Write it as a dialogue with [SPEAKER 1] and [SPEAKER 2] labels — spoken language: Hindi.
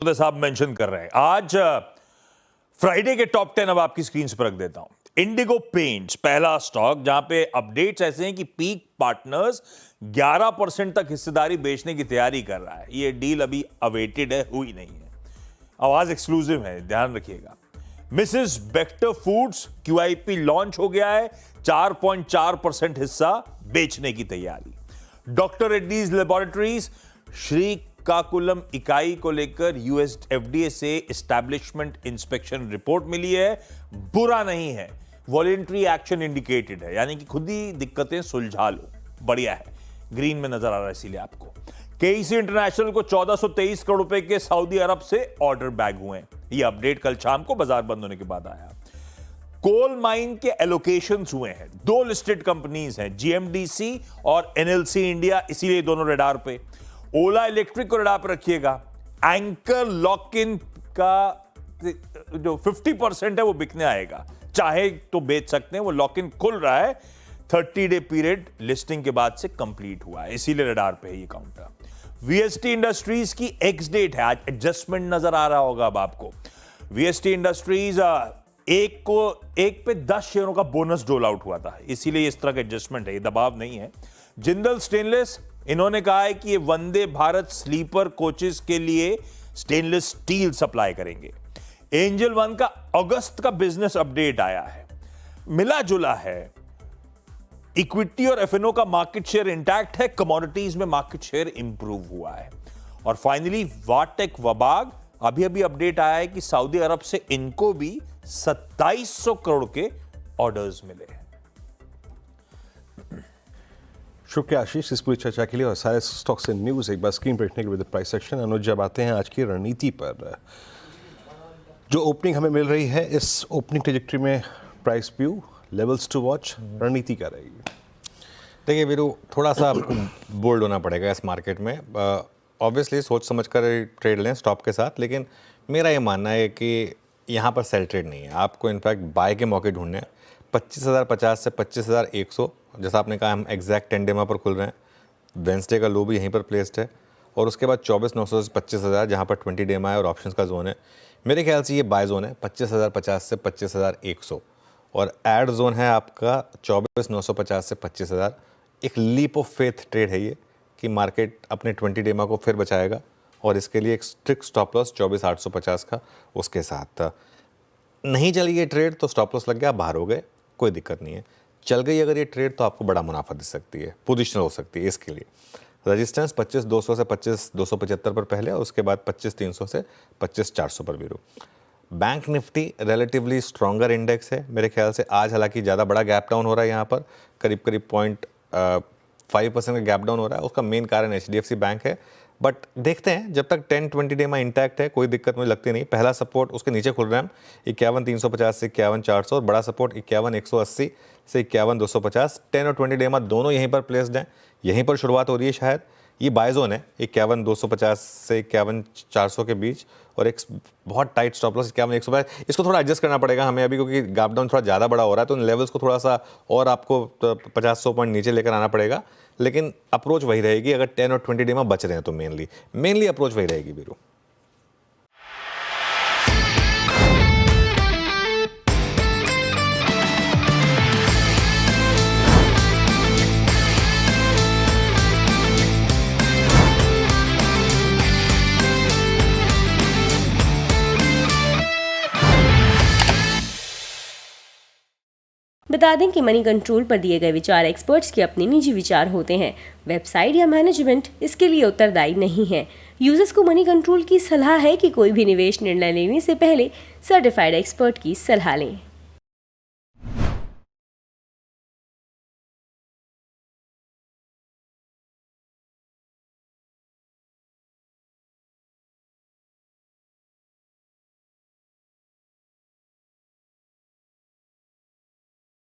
[SPEAKER 1] साहब मेंशन कर रहे हैं। आज फ्राइडे के टॉप 10 अब आपकी स्क्रीन पर रख देता हूं। इंडिगो पेंट्स पहला स्टॉक जहां पे अपडेट्स ऐसे हैं कि पीक पार्टनर्स 11% तक हिस्सेदारी बेचने की तैयारी कर रहा है। ये डील अभी अवेटेड है, हुई नहीं है। आवाज एक्सक्लूसिव है, ध्यान रखिएगा। Mrs Bector foods QIP launch हो गया है, 4.4% हिस्सा बेचने की तैयारी। डॉक्टर रेड्डीज लेबोरेटरीज श्रीकाकुलम इकाई को लेकर US FDA से एस्टैब्लिशमेंट इंस्पेक्शन रिपोर्ट मिली है। बुरा नहीं है, वॉलेंट्री एक्शन इंडिकेटेड है, यानी कि खुद ही दिक्कतें सुलझा लो। बढ़िया है, ग्रीन में नजर आ रहा है इसीलिए आपको। KEC इंटरनेशनल को 1423 करोड़ रुपए के सऊदी अरब से ऑर्डर बैग हुए हैं। यह अपडेट कल शाम को बाजार बंद होने के बाद आया। कोल माइन के एलोकेशंस हुए हैं। 2 लिस्टेड कंपनीज हैं, GMDC और NLC इंडिया, इसीलिए दोनों रडार पे। ओला इलेक्ट्रिक को रडार पर रखिएगा। एंकर लॉक इन का जो 50% है वो बिकने आएगा, चाहे तो बेच सकते हैं। वो लॉक इन खुल रहा है, 30 डे पीरियड लिस्टिंग के बाद से कंप्लीट हुआ है, इसीलिए रडार पे है ये काउंटर। VST इंडस्ट्रीज की एक्स डेट है, आज एडजस्टमेंट नजर आ रहा होगा अब आपको। VST इंडस्ट्रीज एक पे 10 शेयरों का बोनस डोल आउट हुआ था, इसीलिए इस तरह का एडजस्टमेंट है, ये दबाव नहीं है। जिंदल स्टेनलेस, इन्होंने कहा है कि ये वंदे भारत स्लीपर कोचेस के लिए स्टेनलेस स्टील सप्लाई करेंगे। एंजल वन का अगस्त का बिजनेस अपडेट आया है, मिला जुला है। इक्विटी और F&O का मार्केट शेयर इंटैक्ट है, कमोडिटीज में मार्केट शेयर इंप्रूव हुआ है। और फाइनली वाटेक वबाग, अभी अपडेट आया है कि सऊदी अरब से इनको भी 2700 करोड़ के ऑर्डर्स मिले हैं।
[SPEAKER 2] शुक्रिया आशीष इस पूरी चर्चा के लिए और सारे स्टॉक्स एंड न्यूज एक बार स्क्रीन पर देखने के बाद प्राइस सेक्शन। अनुज, जब आते हैं आज की रणनीति पर, जो ओपनिंग हमें मिल रही है, इस ओपनिंग ट्रेजेक्ट्री में price view, levels to watch, रणनीति क्या रहेगी?
[SPEAKER 3] देखिए वीरू, थोड़ा सा आपको बोल्ड होना पड़ेगा इस मार्केट में। ऑब्वियसली सोच समझ कर ट्रेड लें स्टॉप के साथ, लेकिन मेरा ये मानना है कि यहाँ पर सेल ट्रेड नहीं है। आपको इनफैक्ट बाय के मौके ढूंढने हैं। 25,050 से 25,100, जैसा आपने कहा, हम एग्जैक्ट 10 डे पर खुल रहे हैं। वेंसडे का लो भी यहीं पर प्लेस्ड है, और उसके बाद 24,900 से 25,000, जहाँ पर 20 डे है और ऑप्शंस का जोन है। मेरे ख्याल से ये बाय जोन है 25,050 से 25,100, और एड जोन है आपका 24,950 से 25,000। एक लीप ऑफ फेथ ट्रेड है ये कि मार्केट अपने 20 डे को फिर बचाएगा, और इसके लिए एक स्ट्रिक्ट स्टॉप लॉस 24,850 का उसके साथ। नहीं चली ये ट्रेड तो स्टॉप लॉस लग गया, बाहर हो गए, कोई दिक्कत नहीं है। चल गई अगर ये ट्रेड तो आपको बड़ा मुनाफा दे सकती है, पोजिशनल हो सकती है। इसके लिए रेजिस्टेंस 25,200 से 25,275 पर पहले, और उसके बाद 25,300 से 25,400 पर Veeru. Bank Nifty relatively stronger index है मेरे ख्याल से। आज हालांकि ज़्यादा बड़ा गैप डाउन हो रहा है, यहाँ पर करीब 0.5% का गैप डाउन हो रहा है। उसका मेन कारण HDFC बैंक है, बट देखते हैं, जब तक 10-20 डे में इंटैक्ट है कोई दिक्कत मुझे लगती नहीं। पहला सपोर्ट उसके नीचे खुल रहा है 51,350 से 51,400, और बड़ा सपोर्ट 51,180 से 51,250। 10 और 20 डे में दोनों यहीं पर प्लेस्ड हैं, यहीं पर शुरुआत हो रही है शायद। ये बाय जोन है 51,250 से 51,400 के बीच, और एक बहुत टाइट स्टॉप लॉस 51,150। इसको थोड़ा एडजस्ट करना पड़ेगा हमें अभी, क्योंकि गैप डाउन थोड़ा ज़्यादा बड़ा हो रहा है, तो इन लेवल्स को थोड़ा सा और आपको 50-100 पॉइंट नीचे लेकर आना पड़ेगा। लेकिन अप्रोच वही रहेगी, अगर 10 और 20 डे में बच रहे हैं तो मेनली अप्रोच वही रहेगी वीरू।
[SPEAKER 4] बता दें कि मनी कंट्रोल पर दिए गए विचार एक्सपर्ट्स के अपने निजी विचार होते हैं। वेबसाइट या मैनेजमेंट इसके लिए उत्तरदायी नहीं है। यूजर्स को मनी कंट्रोल की सलाह है कि कोई भी निवेश निर्णय लेने से पहले सर्टिफाइड एक्सपर्ट की सलाह लें।